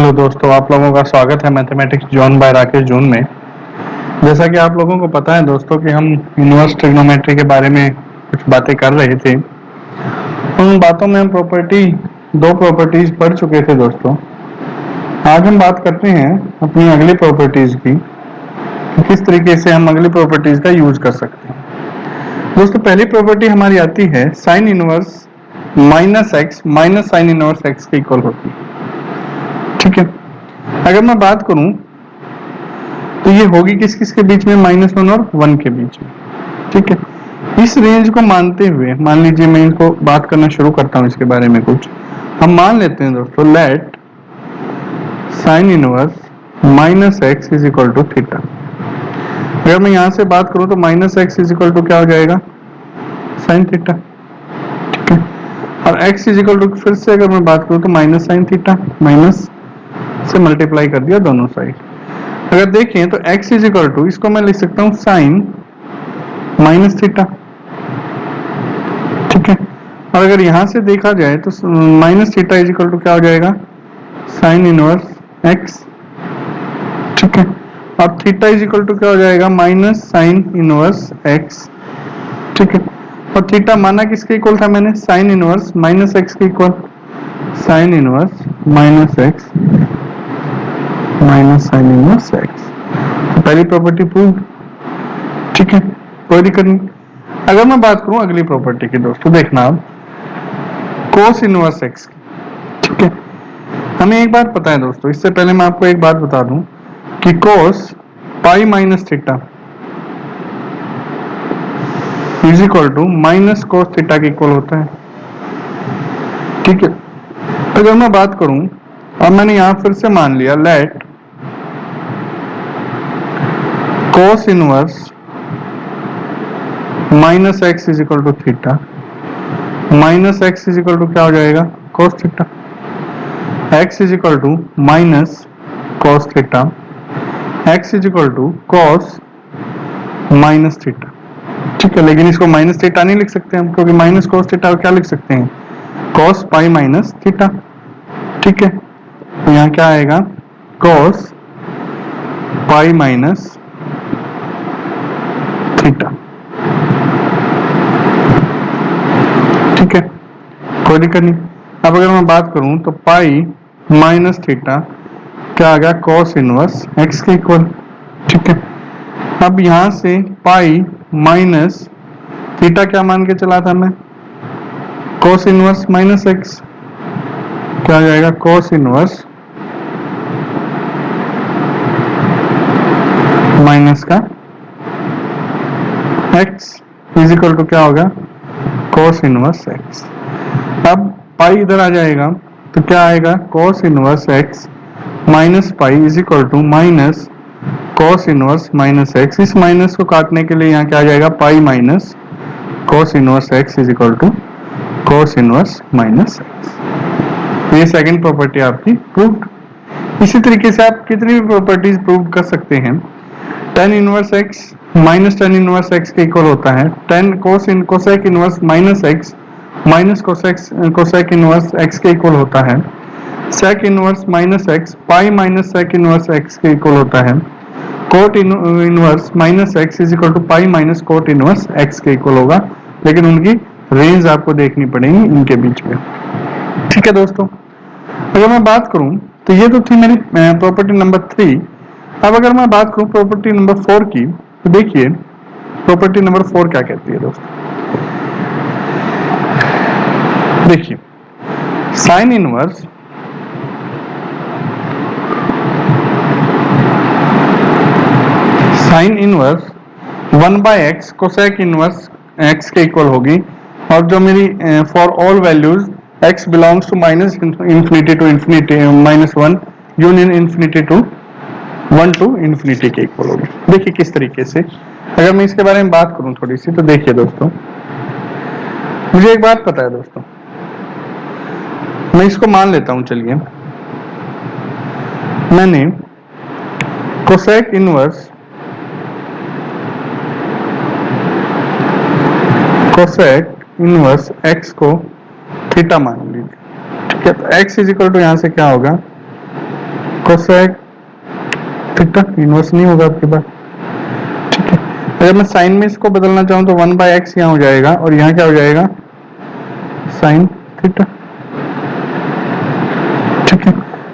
Hello दोस्तों, आप लोगों का स्वागत है मैथमेटिक्स जॉन बाय राकेश जून में। जैसा कि आप लोगों को पता है दोस्तों कि हम इनवर्स ट्रिग्नोमेट्री के बारे में कुछ बातें कर रहे थे। उन बातों में हम दो प्रॉपर्टीज पढ़ चुके थे दोस्तों। आज हम बात करते हैं अपनी अगली प्रॉपर्टीज की, किस तरीके से हम अगली प्रॉपर्टीज का यूज कर सकते हैं। दोस्तों पहली प्रॉपर्टी हमारी आती है sign inverse minus x minus sign inverse x के इक्वल होती है। ठीक है, अगर मैं बात करूं तो ये होगी किस किस के बीच में, -1 और 1 के बीच में। ठीक है, इस रेंज को मानते हुए मान लीजिए मैं इनको बात करना शुरू करता हूं इसके बारे में। कुछ हम मान लेते हैं दोस्तों, let sine inverse minus x is equal to theta. अगर मैं यहां से बात करूं तो minus x is equal to क्या हो जाएगा, साइन थीटा। ठीक है, और एक्स इज इक्वल टू फिर से अगर मैं बात करूं तो माइनस साइन थीटा, माइनस से मल्टीप्लाई कर दिया दोनों साइड। अगर देखें तो x इज इक्वल टू, इसको मैं लिख सकता हूं साइन माइनस थीटा। ठीक है, और अगर यहां से देखा जाए तो minus theta is equal to क्या हो जाएगा, साइन इनवर्स x। ठीक है, और थीटा इज इक्वल टू क्या हो जाएगा, माइनस साइन इनवर्स x। ठीक है, और थीटा माना किसके इक्वल था मैंने, साइन इनवर्स माइनस x के equal, sign inverse minus x minus sign inverse x. तो पहली प्रॉपर्टी प्रूव। ठीक है, कोई दिक्कत नहीं। अगर मैं बात करूं अगली प्रॉपर्टी की दोस्तों, देखना आप कोस इनवर्स एक्स की। ठीक है, हमें एक बात पता है दोस्तों, इससे पहले मैं आपको एक बात बता दूं कि cos pi minus theta is equal to minus cos theta के इक्वल होता है। ठीक है, अगर मैं बात करूं और मैंने यहां फिर से मान लिया let cos inverse minus x is equal to theta, minus x is equal to क्या हो जाएगा, cos theta. x is equal to minus cos theta, x is equal to cos minus theta. ठीक है, लेकिन इसको माइनस थीटा नहीं लिख सकते हम, क्योंकि माइनस cos थीटा क्या लिख सकते हैं, cos पाई माइनस थीटा। ठीक है, तो यहाँ क्या आएगा, cos पाई माइनस थीटा। ठीक है, कोई दिक्कत नहीं। अब अगर मैं बात करूं तो पाई माइनस थीटा क्या आ गया, कॉस इनवर्स एक्स के इक्वल। ठीक है, अब यहां से पाई माइनस थीटा क्या मान के चला था मैं, कॉस इनवर्स माइनस एक्स, क्या आ जाएगा, कॉस इनवर्स माइनस का x इज इक्वल टू क्या होगा, cos इनवर्स x। अब पाई इधर आ जाएगा तो क्या आएगा, cos inverse x minus pi is equal to minus cos inverse minus x। इस माइनस को काटने के लिए यहाँ क्या आ जाएगा, pi minus cos inverse x is equal to cos inverse minus x। ये सेकंड प्रॉपर्टी आपकी प्रूव्ड। इसी तरीके से आप कितनी भी प्रॉपर्टीज प्रूव कर सकते हैं। tan inverse x minus tan inverse x के इक्वल होता है tan cosec inverse minus x minus cosec inverse x के इक्वल होता है sec inverse minus x pi minus sec inverse x के इक्वल होता है cot inverse minus x is equal to pi minus cot inverse x के equal होगा, लेकिन उनकी रेंज आपको देखनी पड़ेगी इनके बीच में। ठीक है दोस्तों, अगर मैं बात करूं तो ये तो थी मेरी प्रॉपर्टी नंबर 3। अब अगर मैं बात करूं प्रॉपर्टी नंबर 4 की, तो देखिए प्रॉपर्टी नंबर 4 क्या कहती है दोस्तों। देखिए sine inverse sine inverse 1/x cosec inverse x के इक्वल होगी, और जो मेरी for all values x belongs to minus infinity to infinity -1 union infinity to 1 to infinity के इक्वल होगी। देखिए किस तरीके से, अगर मैं इसके बारे में बात करूं थोड़ी सी, तो देखिए दोस्तों मुझे एक बात पता है दोस्तों, मैं इसको मान लेता हूं। चलिए मैंने कोसेक इनवर्स x को थीटा मान लीजिए। ठीक है, तो x इज इक्वल टू यहां से क्या होगा, कोसेक थीटा इनवर्स नहीं होगा आपके पास, ठीक है। अगर मैं साइन में इसको बदलना चाहूँ तो 1/x यहाँ हो जाएगा और यहाँ क्या हो जाएगा, साइन थीटा, ठीक है।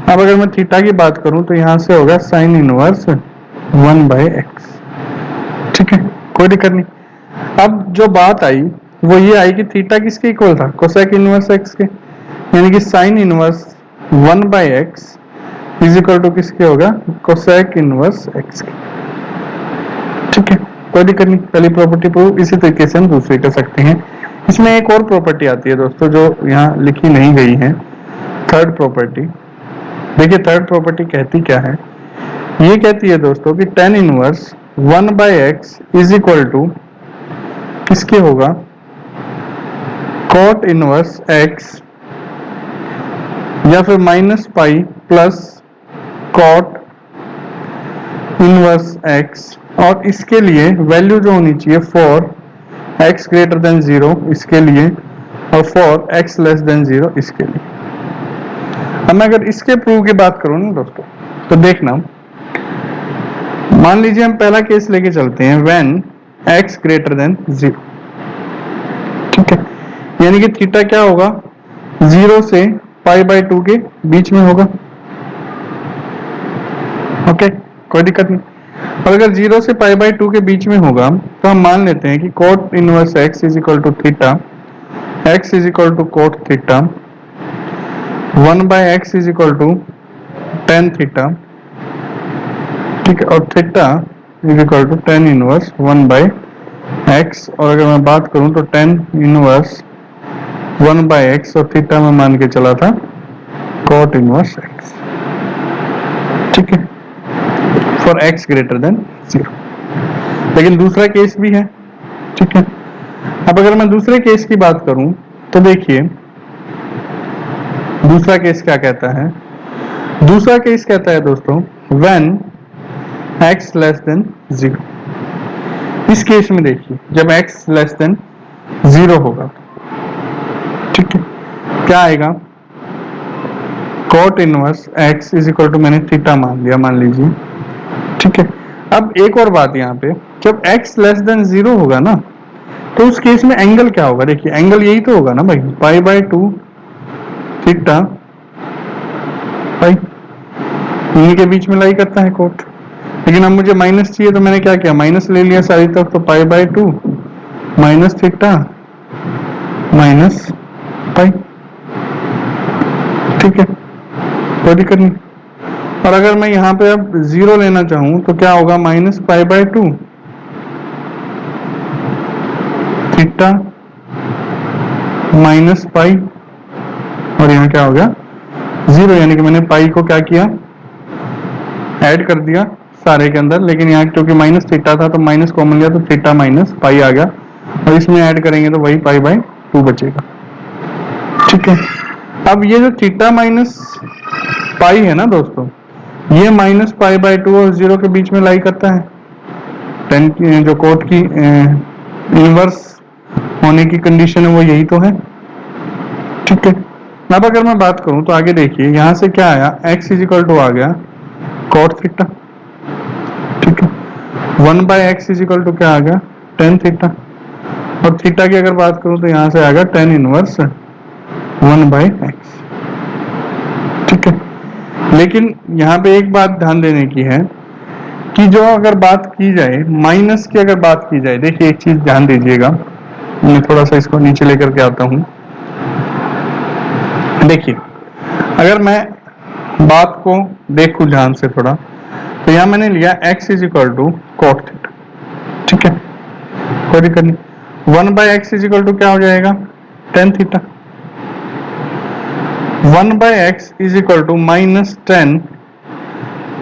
अब अगर मैं थीटा की बात करूं तो यहाँ से होगा साइन इनवर्स 1/x, ठीक है, कोई दिक्कत नहीं। अब जो बात आई वो ये आई कि थीटा किसके इक्वल था, कोसेक इनवर्स x के, यानी कि sine inverse 1/x is equal to किसके होगा, कोसेक इनवर्स x के, ठीक है, कोई दिक्कत नहीं। पहली प्रॉपर्टी प्रूव, इसी तरीके से हम दूसरी कर सकते हैं। इसमें एक और प्रॉपर्टी आती है दोस्तों जो यहाँ लिखी नहीं गई है, थर्ड प्रॉपर्टी। देखिए थर्ड प्रॉपर्टी कहती क्या है, ये कहती है दोस्तों कि tan inverse 1/x is equal to किसके होगा, cot इनवर्स x या फिर minus pi plus cot inverse x, और इसके लिए वैल्यू जो होनी चाहिए फॉर x ग्रेटर देन 0 इसके लिए और फॉर x लेस देन 0 इसके लिए। अब मैं अगर इसके प्रूव की बात करूं ना दोस्तों तो देखना, मान लीजिए हम पहला केस लेके चलते हैं व्हेन x ग्रेटर देन 0, ठीक है, यानी कि थीटा क्या होगा, 0 से π/2 के बीच में होगा, ओके, कोई दिक्कत नहीं। और अगर 0 से π/2 के बीच में होगा तो हम मान लेते हैं कि cot inverse x is equal to theta, x is equal to cot theta, 1/x is equal to tan theta, ठीक है, और theta is equal to tan inverse 1/x, और अगर मैं बात करूं तो tan इनवर्स 1/x और थीटा में मान के चला था cot इनवर्स x, ठीक है, फॉर x ग्रेटर देन 0। लेकिन दूसरा केस भी है, ठीक है। अब अगर मैं दूसरे केस की बात करूं तो देखिए दूसरा केस क्या कहता है, दूसरा केस कहता है दोस्तों व्हेन x लेस देन 0। इस केस में देखिए जब x लेस देन 0 होगा, ठीक है, क्या आएगा, cot inverse x is equal to मैंने थीटा मान लिया, मान लीजिए, ठीक है। अब एक और बात यहाँ पे, जब x लेस देन 0 होगा ना तो उस केस में एंगल क्या होगा, देखिए एंगल यही तो होगा ना भाई, π/2 थीटा पाई, इन्हीं के बीच में लाई करता है कोट। लेकिन अब मुझे माइनस चाहिए तो मैंने क्या किया, माइनस ले लिया सारी तरफ, तो π/2 माइनस थीटा माइनस पाई, ठीक है, कोई दिक्कत नहीं। और अगर मैं यहाँ पे अब 0 लेना चाहूं तो क्या होगा, माइनस π/2 थीटा माइनस पाई, और यहाँ क्या हो गया 0, यानी कि मैंने पाई को क्या किया, ऐड कर दिया सारे के अंदर, लेकिन यहाँ क्योंकि माइनस थीटा था तो माइनस कॉमन लिया तो थीटा माइनस पाई आ गया, और इसमें ऐड करेंगे तो वही π/2 बचेगा, ठीक है। अब ये जो थीटा माइनस पाई है ना दोस्तों, ये माइनस π/2 और 0 के बीच में लाई करता है, टेन जो कोट की इनवर्स होने की कंडीशन है वो यही तो है, ठीक है। अब अगर मैं बात करूं तो आगे देखिए यहाँ से क्या आया, x इज इक्वल टू आ गया cot थीटा, ठीक है, 1/x इज इक्वल टू क्या आ गया, tan थीटा, और थीटा की अगर बात करूं तो यहाँ से आ गया tan इनवर्स 1/x, ठीक है। लेकिन यहाँ पे एक बात ध्यान देने की है कि जो अगर बात की जाए माइनस की, अगर बात की जाए, देखिए एक चीज ध्यान दीजिएगा, मैं थोड़ा सा इसको नीचे लेकर के आता हूं। देखिए अगर मैं बात को देखूं ध्यान से थोड़ा, तो यहां मैंने लिया x is equal to cot theta, ठीक है, कोई दिक्कत नहीं। 1/x इज इक्वल टू क्या हो जाएगा, tan theta, 1/x is equal to minus tan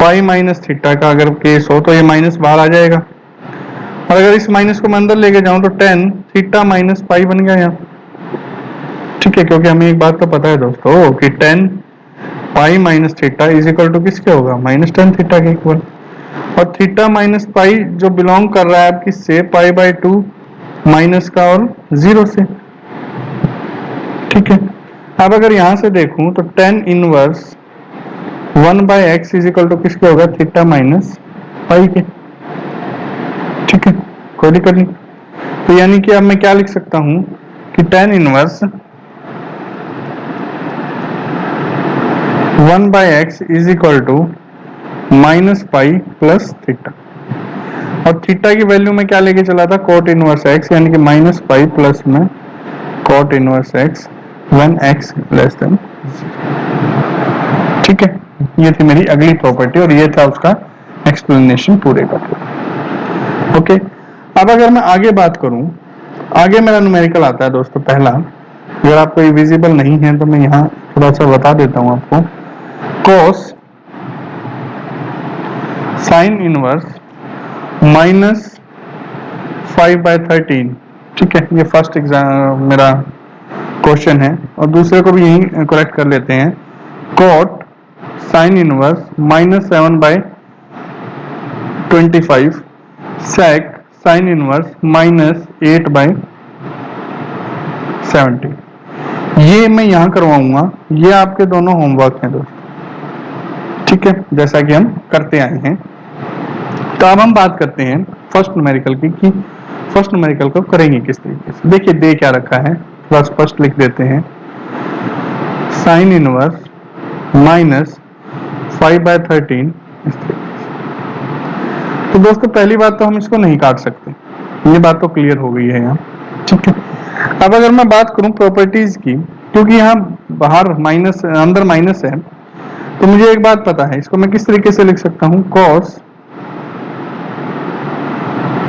pi minus theta का अगर केस हो तो ये माइनस बाहर आ जाएगा, और अगर इस माइनस को मैं अंदर लेके जाऊं तो tan थीटा माइनस पाई बन गया यहाँ, ठीक है, क्योंकि हमें एक बात तो पता है दोस्तों कि tan pi minus theta is equal to किसके होगा, माइनस tan थीटा के इक्वल, और थीटा माइनस पाई जो बिलोंग कर रहा है आपकी से π/2 माइनस का और 0 से, ठीक है। अब अगर यहां से देखूं तो tan inverse 1/x is equal to किसके होगा, थीटा माइनस पाई के। ठीक है, कोई दिक्कत नहीं। तो यानी कि अब मैं क्या लिख सकता हूं कि tan inverse 1/x is equal to minus pi plus theta, और थीटा की वैल्यू में क्या लेके चला था, cot इनवर्स x, यानी कि माइनस पाई प्लस में cot inverse x when x less than. ठीक है, ये थी मेरी अगली प्रॉपर्टी और ये था उसका एक्सप्लेनेशन पूरे का पूरा। ओके, अब अगर मैं आगे बात करूं, आगे मेरा न्यूमेरिकल आता है दोस्तों पहला। अगर आपको ये विजिबल नहीं है तो मैं यहाँ थोड़ा सा बता देता हूं आपको। cos sign inverse minus 5/13। ठीक है, ये फर्स्ट एग्जाम मेरा क्वेश्चन है, और दूसरे को भी यही करेक्ट कर लेते हैं। cot sign inverse minus 7/25 sec sign inverse minus 8/70। ये मैं यहां करवाऊंगा, ये आपके दोनों होमवर्क हैं दोस्तों। ठीक है, जैसा कि हम करते आए हैं। तो अब हम बात करते हैं फर्स्ट न्यूमेरिकल की, कि फर्स्ट न्यूमेरिकल को करेंगे किस तरीके से। देखिए दे क्या रखा है, थोड़ा स्पष्ट लिख देते हैं। साइन इनवर्स माइनस 5/13 इस तरीके से। तो दोस्तों पहली बात तो हम इसको नहीं काट सकते, ये बात तो क्लियर हो गई है यहाँ। ठीक है, अब अगर मैं बात करूं प्रॉपर्टीज की, क्योंकि यहाँ बाहर माइनस अंदर माइनस है, तो मुझे एक बात पता है, इसको मैं किस तरीके से लिख सकता हूं, cos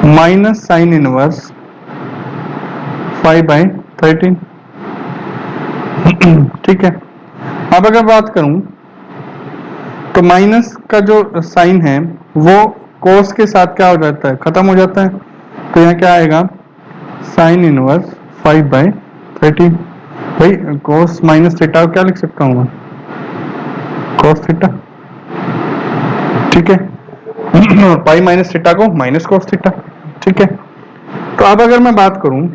माइनस साइन इनवर्स 5/13। ठीक है, अब अगर बात करूं तो माइनस का जो साइन है वो cos के साथ क्या हो जाता है, खत्म हो जाता है। तो यहाँ क्या आएगा, साइन इनवर्स 5/13। भाई cos माइनस थीटा क्या लिख सकता हूं मैं, cos थीटा। ठीक है, और पाई माइनस थीटा को माइनस cos थीटा। ठीक है, तो अब अगर मैं बात करूं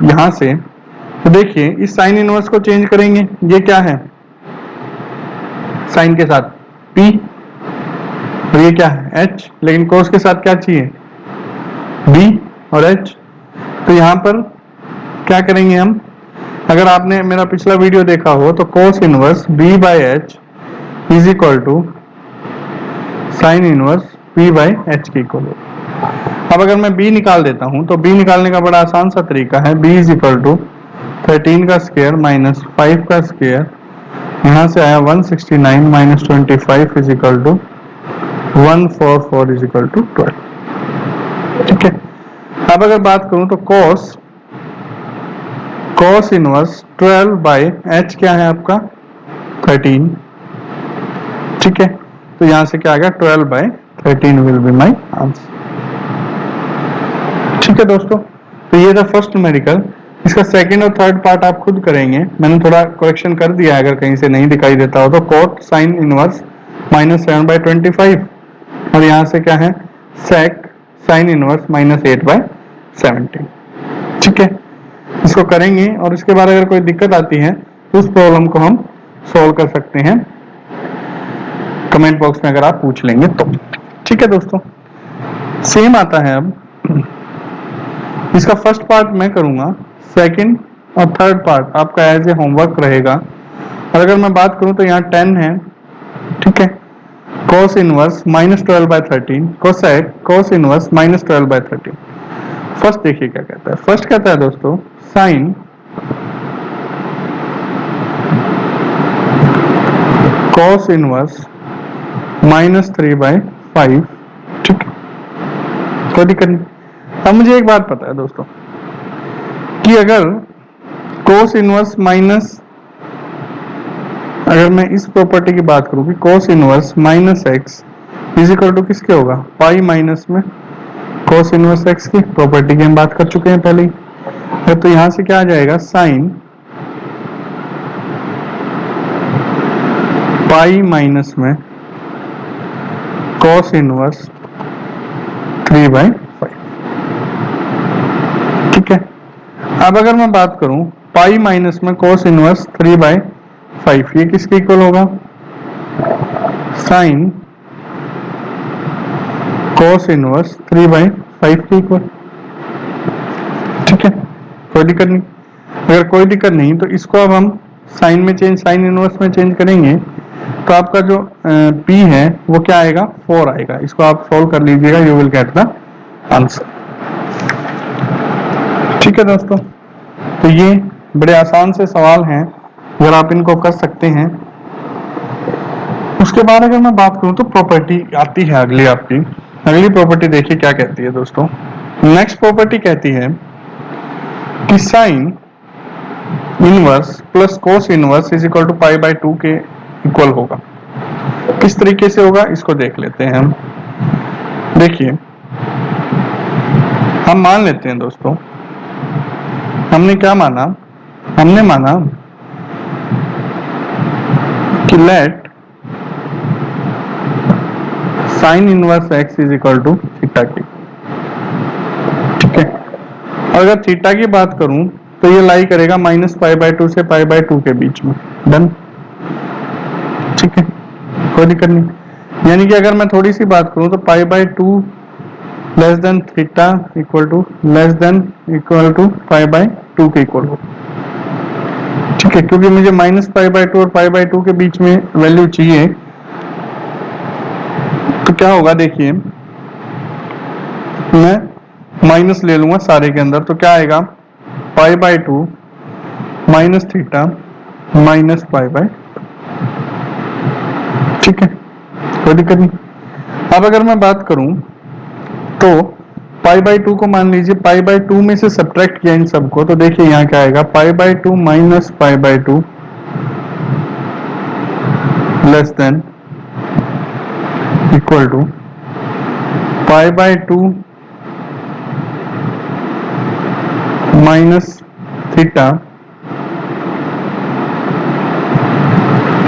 यहां से, तो देखिए इस साइन इनवर्स को चेंज करेंगे, ये क्या है, साइन के साथ p, और ये क्या है h, लेकिन cos के साथ क्या चाहिए, b और h। तो यहां पर क्या करेंगे हम, अगर आपने मेरा पिछला वीडियो देखा हो तो cos inverse b/h is equal to sine inverse p/h के इक्वल। अब अगर मैं b निकाल देता हूं तो b निकालने का बड़ा आसान सा तरीका है, b इज इक्वल टू 13 का स्क्वायर माइनस 5 का स्क्वायर, यहां से आया 169 minus 25 is equal to 144 is equal to 12। ठीक है, अब अगर बात करूं तो cos इनवर्स 12/h क्या है आपका 13। ठीक है, तो यहां से क्या आ गया, 12/13 विल बी माई आंसर। ठीक है दोस्तों, तो ये था फर्स्ट न्यूमेरिकल। इसका सेकंड और थर्ड पार्ट आप खुद करेंगे, मैंने थोड़ा करेक्शन कर दिया है, अगर कहीं से नहीं दिखाई देता हो तो cot साइन इनवर्स माइनस 7/25, और यहाँ से क्या है sec साइन इनवर्स माइनस 8/70। ठीक है, इसको करेंगे और इसके बाद अगर कोई दिक्कत आती है तो उस प्रॉब्लम को हम सॉल्व कर सकते हैं, कमेंट बॉक्स में अगर आप पूछ लेंगे तो। ठीक है दोस्तों, सेम आता है अब इसका फर्स्ट पार्ट मैं करूंगा, सेकंड और थर्ड पार्ट आपका एज ए होमवर्क रहेगा। और अगर मैं बात करूं तो यहाँ 10 है। ठीक है, cos inverse minus 12/13, cosec cos inverse minus 12/13। First देखिए क्या कहता है, फर्स्ट कहता है दोस्तों साइन cos इनवर्स माइनस 3/5। ठीक है, कोई दिक्कत नहीं। अब मुझे एक बात पता है दोस्तों कि अगर cos इनवर्स माइनस, अगर मैं इस प्रॉपर्टी की बात करूं कि cos inverse minus x is equal to किसके होगा, पाई माइनस में cos इनवर्स x की प्रॉपर्टी की हम बात कर चुके हैं पहले ही। तो यहां से क्या आ जाएगा, साइन पाई माइनस में cos इनवर्स 3/5। ठीक है, अब अगर मैं बात करूं पाई माइनस में cos इनवर्स 3/5, ये किसके इक्वल होगा, साइन cos इनवर्स 3/5 के इक्वल। ठीक है, कोई दिक्कत नहीं। अगर कोई दिक्कत नहीं तो इसको अब हम साइन में चेंज, साइन इनवर्स में चेंज करेंगे तो आपका जो P है वो क्या आएगा, 4 आएगा। इसको आप सोल्व कर लीजिएगा, you will get the answer. ठीक है दोस्तों, तो ये बड़े आसान से सवाल हैं, अगर आप इनको कर सकते हैं। उसके बाद अगर मैं बात करूं तो प्रॉपर्टी आती है अगली, आपकी अगली प्रॉपर्टी देखिए क्या कहती है दोस्तों। नेक्स्ट प्रॉपर्टी कहती है कि sine inverse plus cos inverse is equal to π/2 के इक्वल होगा। किस तरीके से होगा इसको देख लेते हैं हम। देखिए, हम मान लेते हैं दोस्तों, हमने क्या माना, हमने माना कि let sine inverse x is equal to theta की। ठीक है, अगर थीटा की बात करूं तो ये लाई करेगा -π/2 से π/2 के बीच में। डन। ठीक है, कोई दिक्कत नहीं। यानी कि अगर मैं थोड़ी सी बात करूं तो π/2 less than theta equal to less than equal to π/2 के इक्वल हो। ठीक है, क्योंकि मुझे -π/2 और π/2 के बीच में वैल्यू चाहिए, तो क्या होगा देखिए, मैं माइनस ले लूंगा सारे के अंदर, तो क्या आएगा π/2 माइनस थीटा माइनस π/2। ठीक है, कोई दिक्कत नहीं। अब अगर मैं बात करूं तो π/2 को मान लीजिए π/2 में से सब्ट्रैक्ट किया इन सबको, तो देखिए यहाँ क्या आएगा, π/2 minus π/2 less than equal to π/2 minus theta,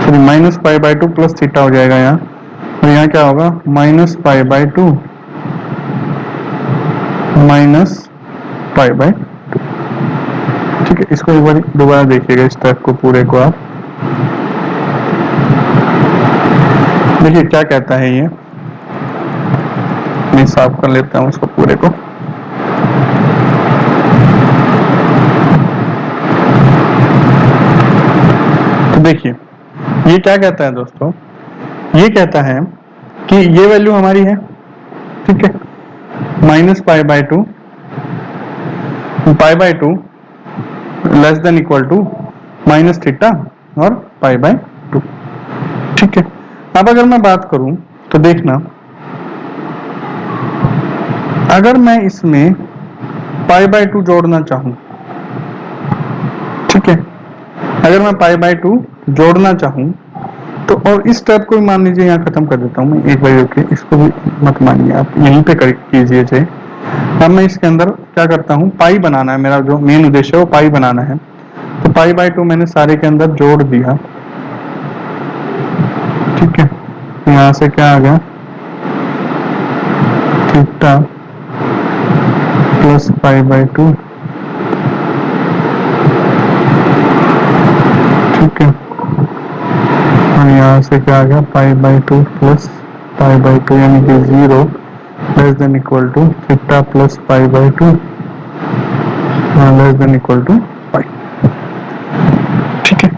sorry minus π/2 plus theta हो जाएगा यहाँ, और यहाँ क्या होगा -π/2 माइनस π/2। ठीक है, इसको एक बार दोबारा देखिएगा, इस स्टेप को पूरे को आप देखिए क्या कहता है ये। मैं साफ कर लेता हूँ इसको पूरे को। तो देखिए ये क्या कहता है दोस्तों, ये कहता है कि ये वैल्यू हमारी है। ठीक है, -π/2 π/2 less than equal to minus theta और π/2। ठीक है, अब अगर मैं बात करूं तो देखना, अगर मैं इसमें π/2 जोड़ना चाहूं, ठीक है, अगर मैं π/2 जोड़ना चाहूं तो, और इस स्टेप को भी मान लीजिए यहाँ खत्म कर देता हूँ मैं एक बार, ओके, इसको भी मत मानिए आप, यहीं पे कर कीजिए चाहे। अब मैं इसके अंदर क्या करता हूँ, पाई बनाना है, मेरा जो मेन उद्देश्य है वो पाई बनाना है। तो π/2 मैंने सारे के अंदर जोड़ दिया। ठीक है, यहाँ से क्या आ गया, थीटा प्लस π/2। ठीक है, और यहाँ से क्या आ गया, π/2 प्लस π/2 यानी कि 0 less than equal to theta plus π/2 less than equal to pi. ठीक है,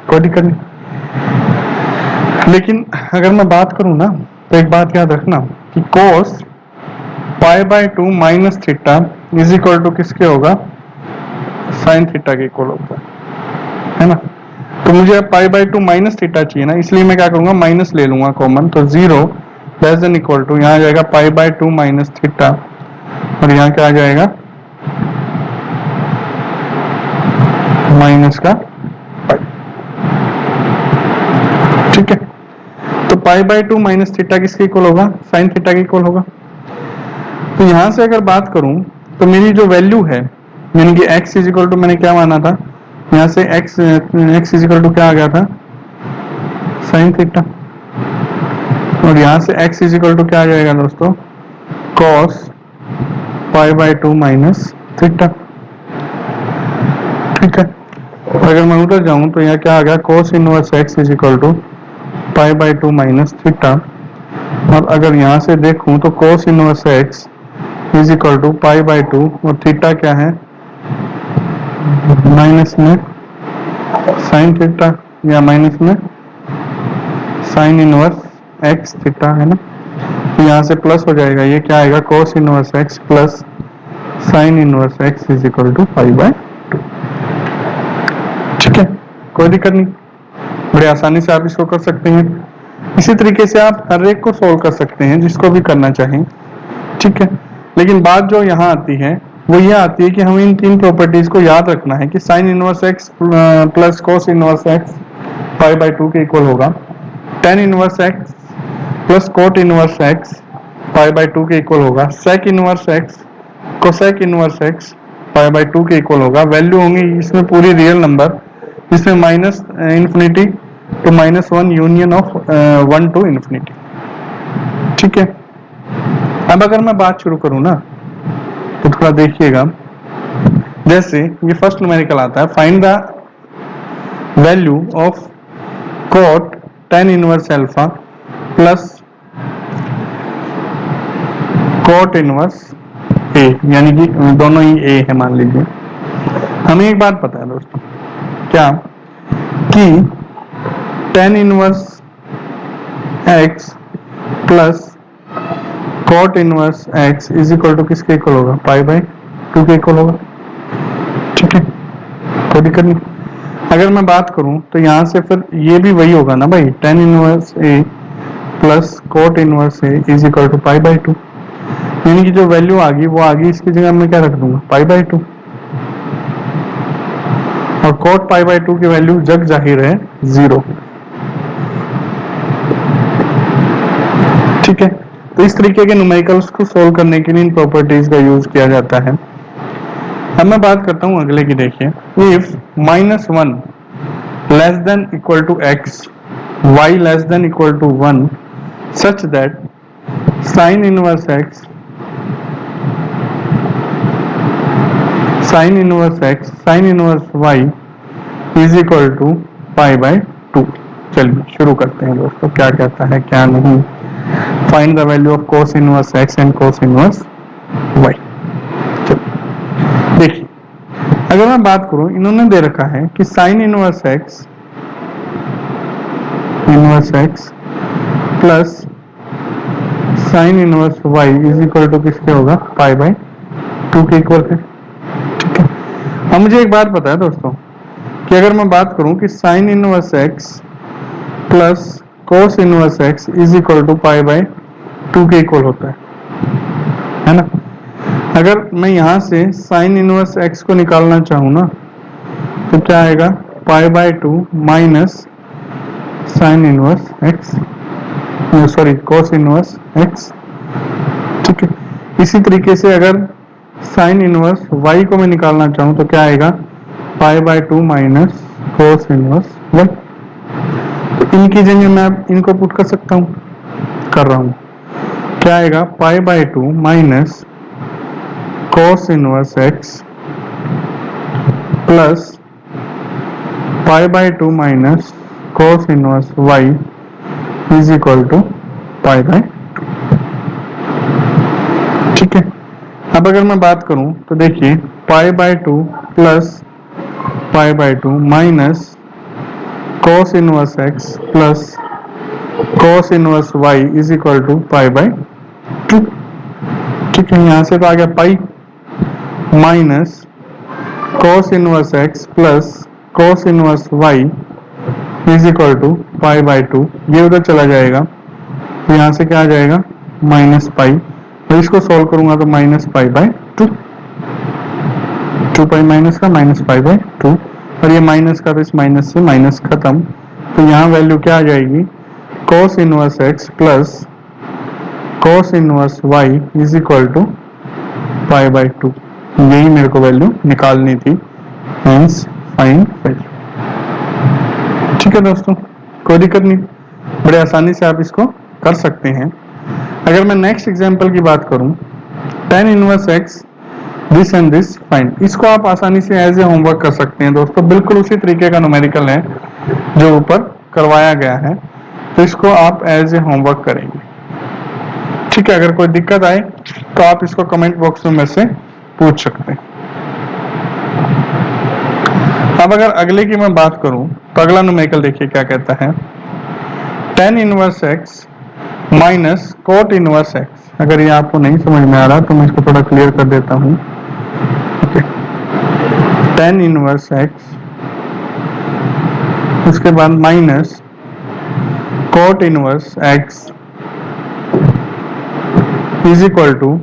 कोई दिक्कत नहीं। लेकिन अगर मैं बात करूं ना, तो एक बात याद रखना कि cos π/2 minus theta is equal to किसके होगा, साइन थीटा के इक्वल होगा, है ना। तो मुझे π/2 माइनस थीटा चाहिए ना, इसलिए मैं क्या करूंगा, माइनस ले लूंगा कॉमन, तो 0 लेस देन इक्वल टू यहाँ आ जाएगा π/2 माइनस थीटा, और यहाँ क्या आ जाएगा, माइनस का पाई। ठीक है, तो π/2 माइनस थीटा किसके इक्वल होगा, साइन थीटा के इक्वल होगा। तो यहां से अगर बात करूं तो मेरी जो वैल्यू है, यानी कि x इज इक्वल टू, मैंने क्या माना था, यहाँ से x इज इक्वल टू क्या आ गया था, साइन थीटा, और यहाँ से x इज इक्वल टू क्या आ जाएगा दोस्तों, cos π/2 माइनस थीटा। ठीक है, अगर मैं उधर जाऊं तो यहाँ क्या आ गया, cos inverse x is equal to pi by 2 minus theta, और अगर यहाँ से देखूं तो cos inverse x is equal to pi by 2, और थीटा क्या है माइनस में साइन थीटा, या माइनस में साइन इनवर्स एक्स थीटा है ना, तो यहाँ से प्लस हो जाएगा, ये क्या आएगा cos inverse x plus sine inverse x is equal to pi by 2। ठीक है, कोई दिक्कत नहीं, बड़े आसानी से आप इसको कर सकते हैं। इसी तरीके से आप हर एक को सोल्व कर सकते हैं जिसको भी करना चाहें। ठीक है, लेकिन बात जो यहाँ आती है वो ये आती है कि हमें इन तीन प्रॉपर्टीज को याद रखना है कि sine inverse x plus cos inverse x pi by 2 के इक्वल होगा, tan inverse x plus cot inverse x pi by 2 के इक्वल होगा, sec inverse x cosec inverse x pi by 2 के इक्वल होगा। वैल्यू होंगी इसमें पूरी रियल नंबर, इसमें minus infinity to minus 1 union of 1 to infinity. ठीक है, अब अगर मैं बात शुरू करूं ना तो थोड़ा देखिएगा, जैसे ये फर्स्ट न्यूमेरिकल आता है, find the value of cot tan inverse alpha plus cot inverse A, यानी कि दोनों ही ए है मान लीजिए। हमें एक बात पता है दोस्तों, क्या कि tan inverse x plus cot inverse x is equal to किसके इक्वल होगा, पाई बाय 2 के इक्वल होगा। ठीक है, कोई दिक्कत नहीं। अगर मैं बात करूं तो यहां से फिर ये भी वही होगा ना भाई, tan inverse a plus cot inverse a is equal to pi by 2, यानी कि जो वैल्यू आ गई वो आ गई, इसकी जगह मैं क्या रख दूंगा पाई बाय 2, और कॉट पाई बाय 2 की वैल्यू जग जाहिर है 0। ठीक है, तो इस तरीके के न्यूमेरिकल्स को सोल्व करने के लिए इन प्रॉपर्टीज का यूज किया जाता है। अब मैं बात करता हूं अगले की, देखिए if minus 1 less than equal to x, y less than equal to 1 such that sine inverse x sine inverse y is equal to pi by 2। चलिए शुरू करते हैं दोस्तों, क्या कहता है क्या नहीं। Find the value of cos inverse x and cos inverse y. देखिए, अगर मैं बात करूं, इन्होंने दे रखा है कि sine inverse x plus sine inverse y is equal to किसके होगा, पाई बाय 2 के इक्वल है। ठीक है, अब मुझे एक बात पता है दोस्तों कि अगर मैं बात करूं कि sine inverse x plus cos inverse x is equal to pi by 2 के इक्वल होता है ना। अगर मैं यहां से साइन इनवर्स एक्स को निकालना चाहूं ना तो क्या आएगा, pi by 2 minus sign inverse x, sorry cos inverse x. ठीक है, इसी तरीके से अगर साइन इनवर्स वाई को मैं निकालना चाहूं तो क्या आएगा, pi by 2 minus cos inverse y. तो इनकी जगह मैं इनको पुट कर सकता हूं, कर रहा हूं, क्या आएगा, pi by 2 minus cos inverse x plus pi by 2 minus cos inverse y is equal to pi by 2। ठीक है, अब अगर मैं बात करूं तो देखिए pi by 2 plus pi by 2 minus cos inverse x plus cos inverse y is equal to pi by 2। ठीक है, यहां से तो आ गया pi minus cos inverse x plus cos inverse y is equal to pi by 2। ये उधर चला जाएगा तो यहां से क्या आ जाएगा, माइनस पाई, और इसको सॉल्व करूंगा तो minus pi by 2, 2 pi minus का माइनस पाई बाय 2, और ये माइनस का तो इस माइनस से माइनस खत्म। तो यहाँ वैल्यू क्या आ जाएगी, cos inverse x plus cos inverse y is equal to pi by 2। यही मेरे को वैल्यू निकालनी थी, हेंस फाइंड वैल्यू। ठीक है दोस्तों, कोई दिक्कत नहीं, बड़े आसानी से आप इसको कर सकते हैं। अगर मैं नेक्स्ट एग्जांपल की बात करूं, tan inverse x this and this find, इसको आप आसानी से एज ए होमवर्क कर सकते हैं दोस्तों। बिल्कुल उसी तरीके का न्यूमेरिकल है जो ऊपर करवाया गया है। तो इसको आप एज ए होमवर्क करेंगे। ठीक है, अगर कोई दिक्कत आए तो आप इसको कमेंट बॉक्स में मेरे से पूछ सकते हैं। अब अगर अगले की मैं बात करूं तो अगला न्यूमेरिकल देखिए क्या कहता है, tan inverse x minus cot inverse x. अगर ये आपको नहीं समझ में आ रहा तो मैं इसको थोड़ा क्लियर कर देता हूं। ओके, tan इनवर्स एक्स, उसके बाद minus cot inverse x is equal to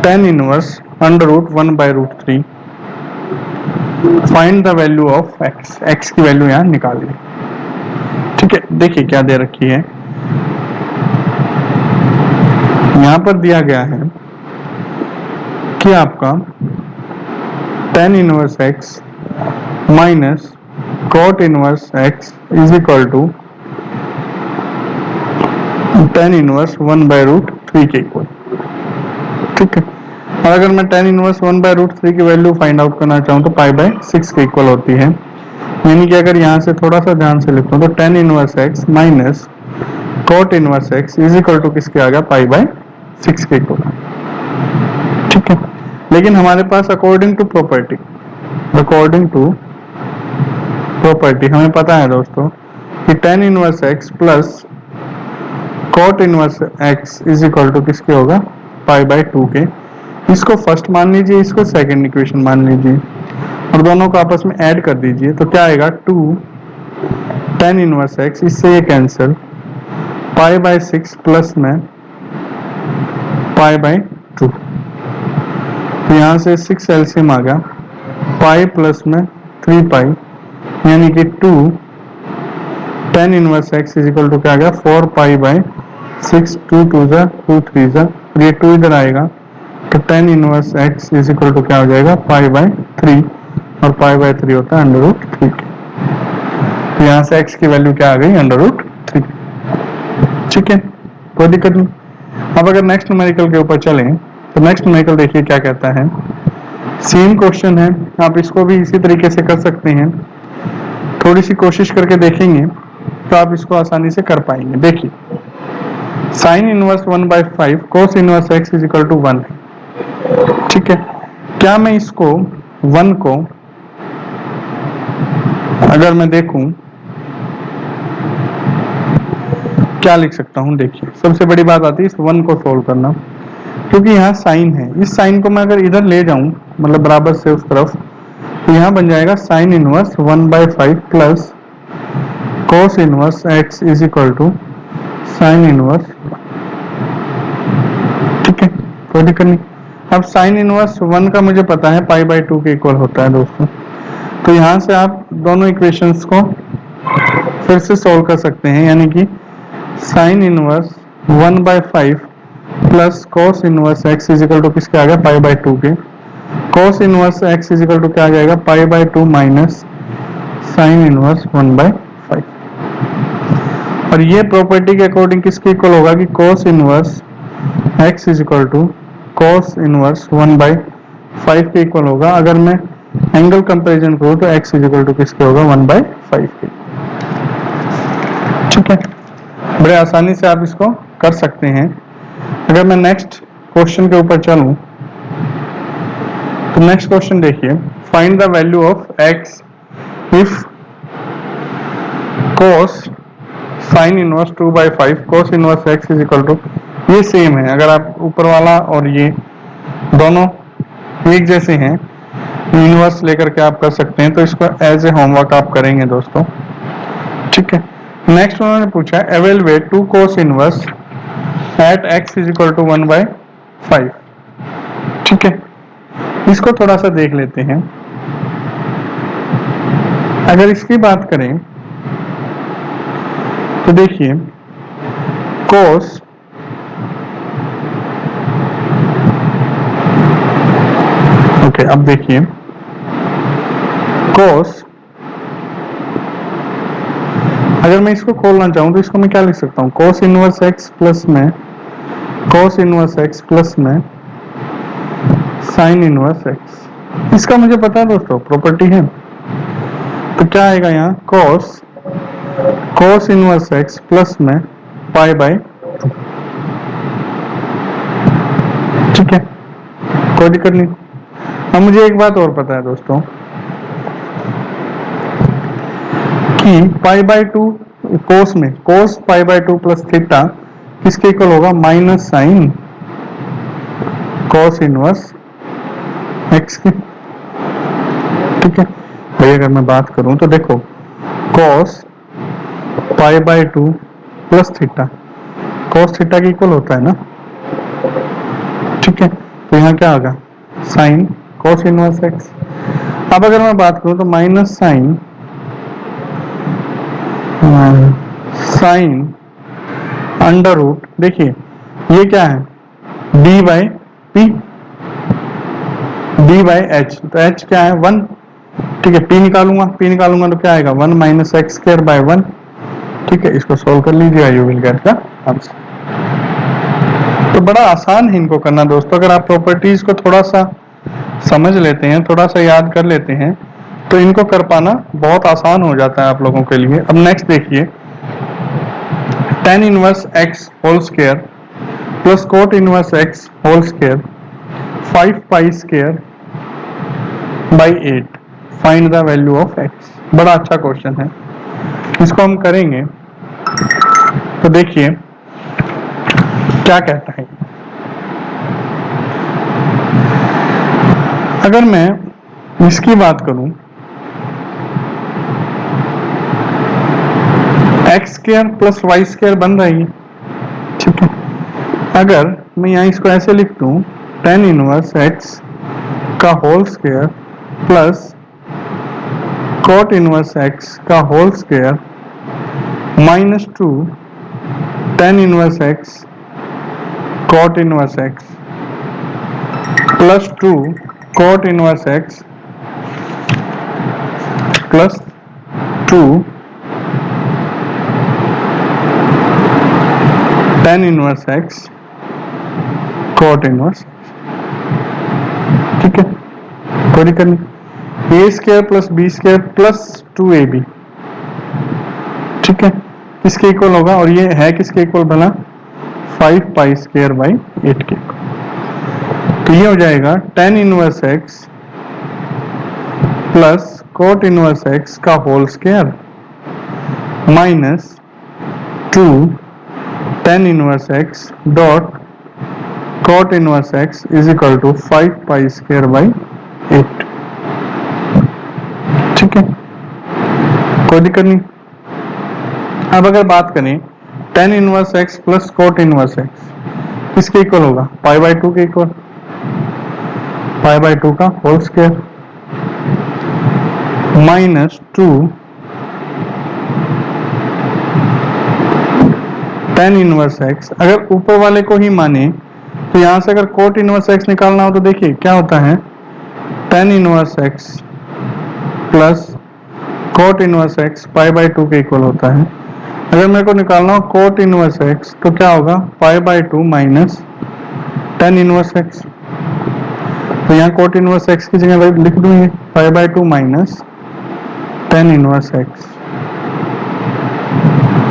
tan inverse under root 1/√3। Find the value of x, x की वैल्यू यहां निकालिए। ठीक है, देखिए क्या दे रखी है, यहां पर दिया गया है कि आपका tan inverse x minus cot inverse x is equal to tan inverse 1/√3 के इक्वल। ठीक है, और अगर मैं tan इनवर्स 1/√3 की वैल्यू फाइंड आउट करना चाहूँ तो π/6 के इक्वल होती है। यानी कि अगर यहाँ से थोड़ा सा ध्यान से लिखूँ तो tan inverse x minus cot inverse x is equal to किसके आ गया, π/6 के इक्वल। ठीक है, लेकिन हमारे पास अकॉर्डिंग टू प्रॉपर्टी हमें पता है दोस्तों कि tan inverse x plus cot inverse x is equal to किसके होगा, π/2 के। इसको फर्स्ट मान लीजिए, इसको सेकंड इक्वेशन मान लीजिए और दोनों को आपस में ऐड कर दीजिए तो क्या आएगा, 2 tan इनवर्स x, इससे ये कैंसिल, π/6 प्लस में π/2। तो यहाँ से 6 एलसीएम आ गया, पाई प्लस में 3π यानी कि 2 tan inverse x is equal to क्या आ गया, 4π/6। 2 2 जा 2 3 जा, ये 2 इधर आएगा तो tan inverse x is equal to क्या हो जाएगा, π/3, और π/3 होता है √3। तो यहाँ से x की वैल्यू क्या आ गई, √3। ठीक है, कोई दिक्कत नहीं। अब अगर नेक्स्ट न्यूमेरिकल के ऊपर चलें तो नेक्स्ट न्यूमेरिकल देखिए क्या कहता है। सेम क्वेश्चन है, आप इसको भी इसी तरीके से कर सकते हैं। थोड़ी सी कोशिश करके देखेंगे तो आप इसको आसानी से कर पाएंगे। देखिए, sine inverse 1/5 cos inverse x is equal to 1 है। ठीक है, क्या मैं इसको 1 को अगर मैं देखूं क्या लिख सकता हूं, देखिए सबसे बड़ी बात आती है इस 1 को सोल्व करना, क्योंकि यहाँ साइन है। इस साइन को मैं अगर इधर ले जाऊं, मतलब बराबर से उस तरफ, तो यहाँ बन जाएगा sine inverse 1/5 plus cos inverse x is equal to sine inverse. ठीक है, कोई दिक्कत नहीं। अब साइन इनवर्स 1 का मुझे पता है π/2 के इक्वल होता है दोस्तों, तो यहाँ से आप दोनों इक्वेशंस को फिर से सोल्व कर सकते हैं। यानी कि sine inverse 1/5 plus cos inverse x is equal to किसके आ गया, π/2 के। Cos inverse x is equal to क्या आ जाएगा, π/2 माइनस साइन इनवर्स 1/5। और ये प्रॉपर्टी के अकॉर्डिंग किसके इक्वल होगा कि cos inverse x is equal to cos inverse 1/5 के इक्वल होगा। अगर मैं एंगल कंपैरिजन करूं तो x इज इक्वल टू किसके होगा, 1/5 के। ठीक है, बड़े आसानी से आप इसको कर सकते हैं। अगर मैं नेक्स्ट क्वेश्चन के ऊपर चलूं तो नेक्स्ट क्वेश्चन देखिए, find the value of x if cos sine inverse 2/5 cos inverse x is equal to, ये सेम है। अगर आप ऊपर वाला और ये दोनों एक जैसे हैं, इनवर्स लेकर के आप कर सकते हैं, तो इसको एज ए होमवर्क आप करेंगे दोस्तों। ठीक है, नेक्स्ट उन्होंने पूछा है evaluate 2 cos inverse at x is equal to 1/5। ठीक है, इसको थोड़ा सा देख लेते हैं। अगर इसकी बात करें तो देखिए कोस अब देखिए कोस, अगर मैं इसको खोलना चाहूं तो इसको मैं क्या लिख सकता हूं, कोस इनवर्स x प्लस में कोस इनवर्स x प्लस में साइन इनवर्स x। इसका मुझे पता है दोस्तों, प्रॉपर्टी है। तो क्या आएगा यहाँ, कोस cos इनवर्स x प्लस में पाई बाय 2। ठीक है, कोई दिक्कत नहीं। अब मुझे एक बात और पता है दोस्तों कि पाई बाय 2 कोस में कोस पाई बाय 2 प्लस थीटा किसके इक्वल होगा, minus sine cos inverse x की। ठीक है भाई, अगर मैं बात करूं तो देखो cos pi by 2 plus theta cos theta के इक्वल होता है ना। ठीक है, तो यहाँ क्या होगा, साइन कॉस इनवर्स एक्स। अब अगर मैं बात करूं तो minus sine sine under root, देखिए ये क्या है, D by P D by H, तो एच क्या है 1। ठीक है, पी निकालूंगा तो क्या आएगा 1 माइनस एक्स स्क्वायर बाय 1। ठीक है, इसको सोल्व कर लीजिएगा, you will get the answer. तो बड़ा आसान है इनको करना दोस्तों, अगर आप प्रॉपर्टीज को थोड़ा सा समझ लेते हैं, थोड़ा सा याद कर लेते हैं, तो इनको कर पाना बहुत आसान हो जाता है आप लोगों के लिए। अब नेक्स्ट देखिए, tan inverse x whole square plus cot inverse x whole square 5 pi square by 8, find the value of x। बड़ा अच्छा क्वेश्चन है, इसको हम करेंगे। तो देखिए क्या कहता है, अगर मैं इसकी बात करूं, x square plus y square बन रही है। ठीक है, अगर मैं यहाँ इसको ऐसे लिख दूं, tan इनवर्स एक्स का whole square plus cot inverse x का whole square minus 2 tan inverse x cot inverse x plus 2 cot inverse x plus 2 tan inverse x cot inverse. ठीक है, कोई दिक्कत नहीं। A square plus b square plus 2ab, ठीक है, किसके equal होगा, और ये है किसके इक्वल भला, 5 पाई स्क्वायर बाई 8 के इक्वल। तो ये हो जाएगा tan inverse x plus cot inverse x का whole square minus 2 tan inverse x dot cot inverse x is equal to 5 pi square by 8। ठीक है, कोई दिक्कत नहीं। अब अगर बात करें tan inverse x plus cot inverse x किसके इक्वल होगा, पाई बाई 2 के इक्वल, पाई बाई 2 का whole square minus 2 tan inverse x. अगर ऊपर वाले को ही माने तो यहां से अगर कोट इनवर्स एक्स निकालना हो तो देखिए क्या होता है, tan inverse x plus cot inverse x pi by 2 के इक्वल होता है। अगर मेरे को निकालना हो कोट इनवर्स एक्स तो क्या होगा, pi by 2 minus tan inverse x. तो यहाँ कोट इनवर्स एक्स की जगह लिख दूंगे pi by 2 minus tan inverse x.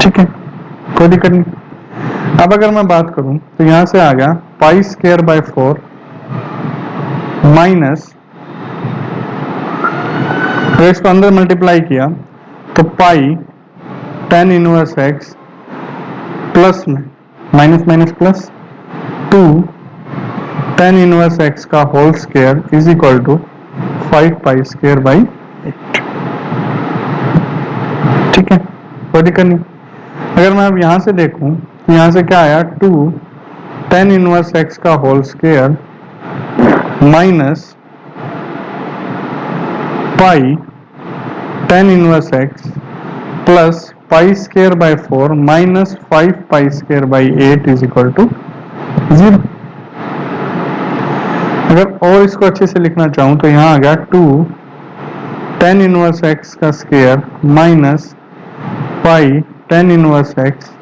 ठीक है, कोई दिक्कत नहीं। अब अगर मैं बात करूं तो यहां से आ गया पाई स्क्वायर बाय 4 माइनस, अगर इसको अंदर मल्टीप्लाई किया तो pi tan inverse x plus में minus minus plus 2 tan inverse x का whole square is equal to 5 pi square by 8। ठीक है, कोई दिक्कत नहीं। अगर मैं अब यहां से देखूं तो यहां से क्या आया, 2 tan इनवर्स एक्स का whole square minus pi tan inverse x plus pi square by 4 minus 5 pi square by 8 is equal to 0। अगर और इसको अच्छे से लिखना चाहूं तो यहां आ गया 2 tan इनवर्स एक्स का square minus pi tan inverse x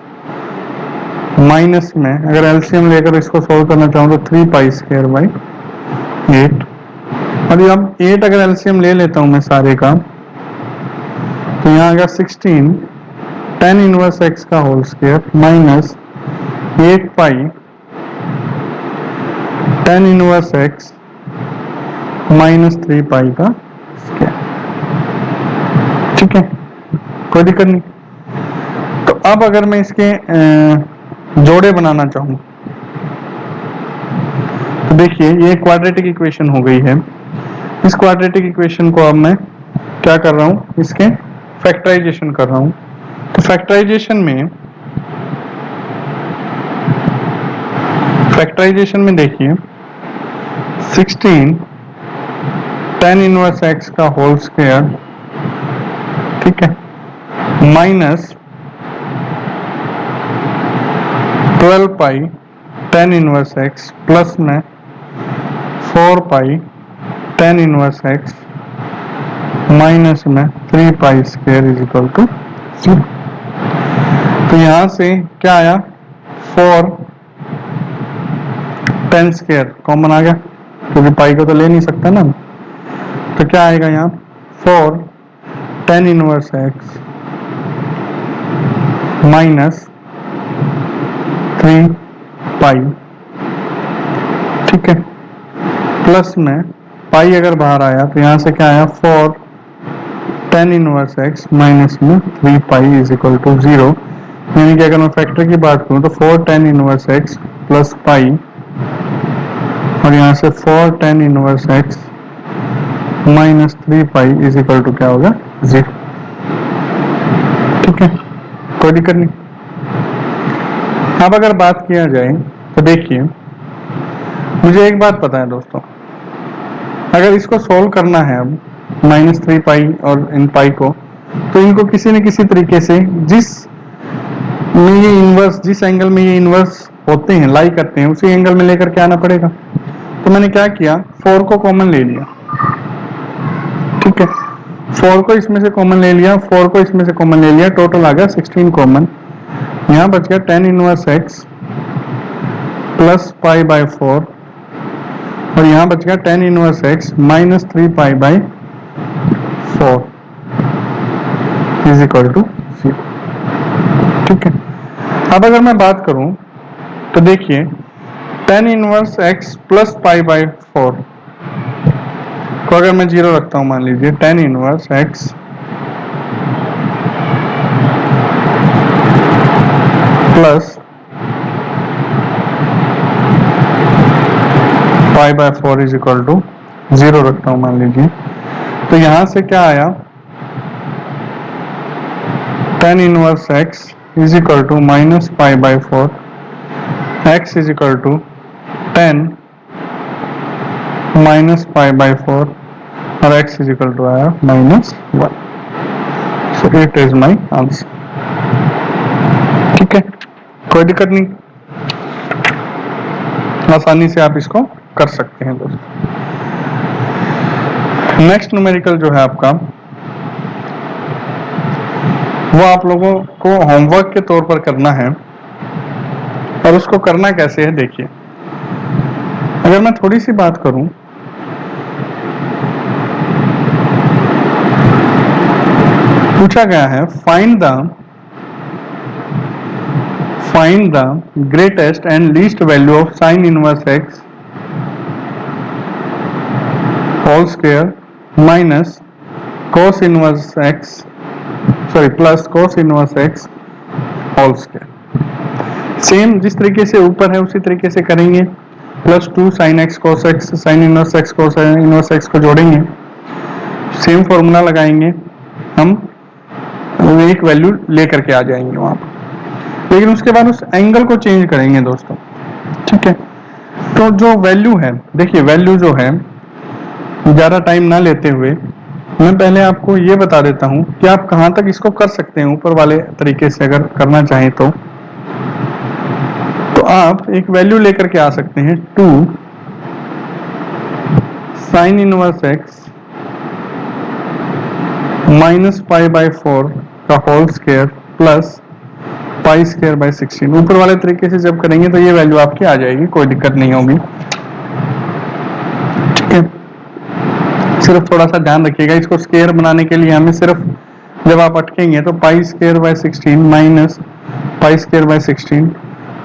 minus में अगर एलसीएम लेकर इसको सोल्व करना चाहूं तो 3 पाई स्क्वायर बाई 8। और अब 8 अगर एलसीएम ले लेता हूं मैं सारे का तो यहाँ आ गया 16 tan इनवर्स x का होल स्क्वायर माइनस 8 पाई tan इनवर्स x माइनस 3 पाई का स्क्वायर। ठीक है, कोई दिक्कत नहीं। तो अब अगर मैं इसके जोड़े बनाना चाहूँ तो देखिए ये क्वाड्रेटिक इक्वेशन हो गई है। इस क्वाड्रेटिक इक्वेशन को अब मैं क्या कर रहा हूँ, इसके फैक्टराइजेशन कर रहा हूँ। तो फैक्टराइजेशन में देखिए 16 tan इनवर्स x का होल स्क्वायर, ठीक है, minus 12 pi tan inverse x plus में 4 pi tan inverse x minus में 3 pi square is equal to 0। तो यहां से क्या आया, 4 tan स्क्वायर कॉमन आ गया क्योंकि पाई को तो ले नहीं सकता ना। तो क्या आएगा यहाँ, 4 tan इनवर्स x माइनस 3 पाई, ठीक है, प्लस में पाई अगर बाहर आया तो यहाँ से क्या आया, 4 tan इनवर्स x माइनस में 3 पाई इज इक्वल टू 0। यानी कि अगर मैं फैक्टर की बात करूँ तो 4 tan inverse x plus pi और यहाँ से 4 tan inverse x minus 3 pi is equal to क्या होगा, 0। ठीक है, कोई दिक्कत नहीं। अब अगर बात किया जाए तो देखिए मुझे एक बात पता है दोस्तों, अगर इसको सोल्व करना है अब माइनस 3 पाई और इन पाई को, तो इनको किसी न किसी तरीके से जिस एंगल में ये इन्वर्स होते हैं, लाई करते हैं, उसी एंगल में लेकर के आना पड़ेगा। तो मैंने क्या किया, 4 को कॉमन ले लिया, ठीक है, 4 को इसमें से कॉमन ले लिया, 4 को इसमें से कॉमन ले लिया, टोटल आ गया 16 कॉमन। यहाँ बच गया tan inverse x plus pi by 4 और यहाँ बच गया tan inverse x minus 3 pi by 4 is equal to 0। ठीक है, अब अगर मैं बात करूं तो देखिए tan inverse x plus pi by 4 को अगर मैं 0 रखता हूं, मान लीजिए tan inverse x plus pi by 4 is equal to 0 रखता हूं मान लीजिए, तो यहां से क्या आया, tan inverse x is equal to minus pi by 4, x is equal to 10 माइनस पाई बाय 4 और x इज इक्वल टू आया minus 1। So it is my answer. ठीक है, कोई दिक्कत नहीं, आसानी से आप इसको कर सकते हैं दोस्तों। नेक्स्ट न्यूमेरिकल जो है आपका, वो आप लोगों को होमवर्क के तौर पर करना है। और उसको करना कैसे है देखिए, अगर मैं थोड़ी सी बात करूं, पूछा गया है find the greatest and least value of sine inverse x whole square minus cos inverse x plus cos inverse x whole square. Same जिस तरीके से ऊपर है उसी तरीके से करेंगे, plus 2 sin x cos x साइन inverse x cos inverse x को जोड़ेंगे, सेम फॉर्मूला लगाएंगे, हम एक वैल्यू लेकर के आ जाएंगे वहां पर, लेकिन उसके बाद उस एंगल को चेंज करेंगे दोस्तों। ठीक है, तो जो वैल्यू है, देखिए वैल्यू जो है, ज़्यादा टाइम ना लेते हुए मैं पहले आपको ये बता देता हूं कि आप कहां तक इसको कर सकते हैं। ऊपर वाले तरीके से अगर करना चाहें तो आप एक वैल्यू लेकर के आ सकते हैं, 2 sine inverse x minus pi by 4 का whole square plus pi square by 16। ऊपर वाले तरीके से जब करेंगे तो ये वैल्यू आपकी आ जाएगी, कोई दिक्कत नहीं होगी। ठीक है, सिर्फ थोड़ा सा ध्यान रखिएगा, इसको स्क्वायर बनाने के लिए हमें सिर्फ जब आप अटकेंगे तो पाई square by 16 minus pi square by 16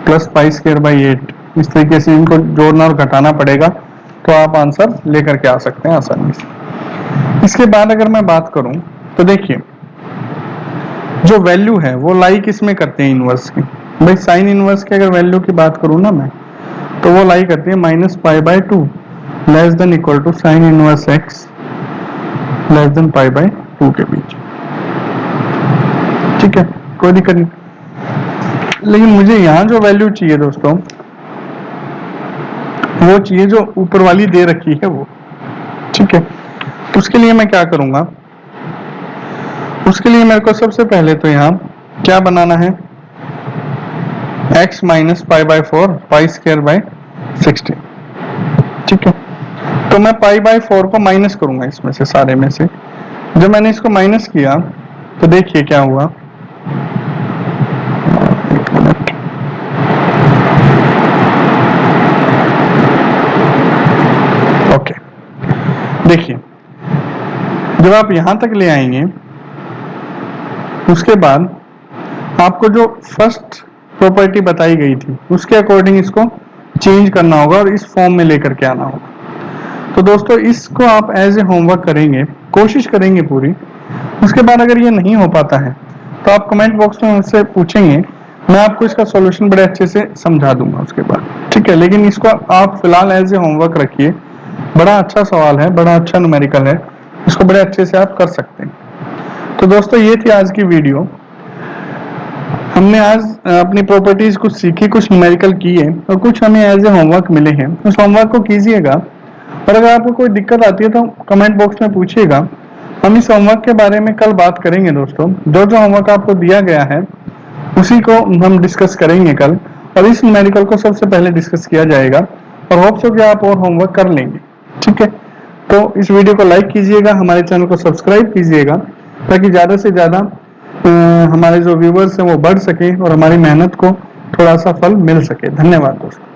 plus pi square bye 8, इस तरीके से इनको जोड़ना और घटाना पड़ेगा, तो आप आंसर लेकर के आ सकते हैं आसानी से। इसके बाद अगर मैं बात करूं तो देखिए जो वैल्यू है वो लाई किस में करते हैं इनवर्स की। भाई साइन इनवर्स की अगर वैल्यू की बात करूं ना मैं, तो वो लाई करती है minus pi by 2 less than equal to sine inverse x less than pi by 2 के बीच। ठीक है, कोई दिक्कत नहीं, लेकिन मुझे यहां जो वैल्यू चाहिए दोस्तों, वो चाहिए जो ऊपर वाली दे रखी है वो। ठीक है, उसके लिए मैं क्या करूंगा, उसके लिए मेरे को सबसे पहले तो यहाँ क्या बनाना है, x minus pi by 4 pi square by 16। ठीक है, तो मैं पाई बाय 4 को माइनस करूंगा इसमें से, सारे में से। जब मैंने इसको माइनस किया तो देखिए क्या हुआ, एक मिनट, ओके, देखिए जब आप यहां तक ले आएंगे उसके बाद आपको जो फर्स्ट प्रॉपर्टी बताई गई थी उसके अकॉर्डिंग इसको चेंज करना होगा और इस फॉर्म में लेकर के आना होगा। तो दोस्तों इसको आप एज ए होमवर्क करेंगे, कोशिश करेंगे पूरी। उसके बाद अगर ये नहीं हो पाता है तो आप कमेंट बॉक्स में मुझसे पूछेंगे, मैं आपको इसका सॉल्यूशन बड़े अच्छे से समझा दूंगा उसके बाद। ठीक है, लेकिन इसको आप फिलहाल एज ए होमवर्क रखिए, बड़ा अच्छा सवाल है, बड़ा अच्छा न्यूमेरिकल है, इसको बड़े अच्छे से आप कर सकते हैं। तो दोस्तों ये थी आज की वीडियो। हमने आज अपनी प्रॉपर्टीज कुछ सीखी, कुछ न्यूमेरिकल किए और कुछ हमें एज ए होमवर्क मिले हैं। उस होमवर्क को कीजिएगा और अगर आपको कोई दिक्कत आती है तो कमेंट बॉक्स में पूछिएगा। हम इस होमवर्क के बारे में कल बात करेंगे दोस्तों। जो जो होमवर्क आपको दिया गया है उसी को हम डिस्कस करेंगे कल, और इस न्यूमेरिकल को सबसे पहले डिस्कस किया जाएगा और होप सो कि आप और होमवर्क कर लेंगे। ठीक है, तो इस वीडियो को लाइक कीजिएगा, हमारे चैनल को सब्सक्राइब कीजिएगा ताकि ज़्यादा से ज़्यादा हमारे जो व्यूवर्स हैं वो बढ़ सके और हमारी मेहनत को थोड़ा सा फल मिल सके। धन्यवाद दोस्तों।